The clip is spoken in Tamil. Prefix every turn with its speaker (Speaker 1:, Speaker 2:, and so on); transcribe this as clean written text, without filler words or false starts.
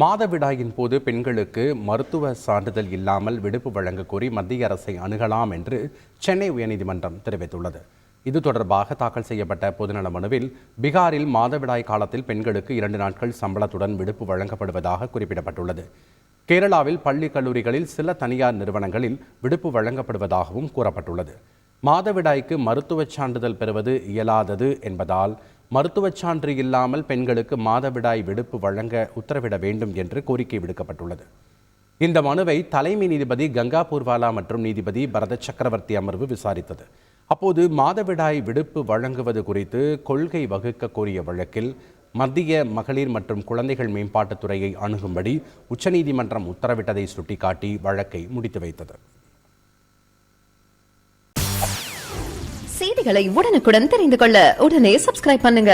Speaker 1: மாதவிடாயின் போது பெண்களுக்கு மருத்துவ சான்றிதழ் இல்லாமல் விடுப்பு வழங்க கோரி மத்திய அரசை அணுகலாம் என்று சென்னை உயர்நீதிமன்றம் தெரிவித்துள்ளது. இது தொடர்பாக தாக்கல் செய்யப்பட்ட பொதுநல மனுவில் பீகாரில் மாதவிடாய் காலத்தில் பெண்களுக்கு 2 நாட்கள் சம்பளத்துடன் விடுப்பு வழங்கப்படுவதாக குறிப்பிடப்பட்டுள்ளது. கேரளாவில் பள்ளி கல்லூரிகளில் சில தனியார் நிறுவனங்களில் விடுப்பு வழங்கப்படுவதாகவும் கூறப்பட்டுள்ளது. மாதவிடாய்க்கு மருத்துவச் சான்றிதழ் பெறுவது இயலாதது என்பதால் மருத்துவச் சான்று இல்லாமல் பெண்களுக்கு மாதவிடாய் விடுப்பு வழங்க உத்தரவிட வேண்டும் என்று கோரிக்கை விடுக்கப்பட்டுள்ளது. இந்த மனுவை தலைமை நீதிபதி கங்கா பூர்வாலா மற்றும் நீதிபதி பரத சக்கரவர்த்தி அமர்வு விசாரித்தது. அப்போது மாதவிடாய் விடுப்பு வழங்குவது குறித்து கொள்கை வகுக்க கோரிய வழக்கில் மத்திய மகளிர் மற்றும் குழந்தைகள் மேம்பாட்டுத்துறையை அணுகும்படி உச்சநீதிமன்றம் உத்தரவிட்டதை சுட்டிக்காட்டி வழக்கை முடித்து வைத்தது.
Speaker 2: செய்திகளை உடனுக்குடன் தெரிந்து கொள்ள உடனே சப்ஸ்கிரைப் பண்ணுங்க.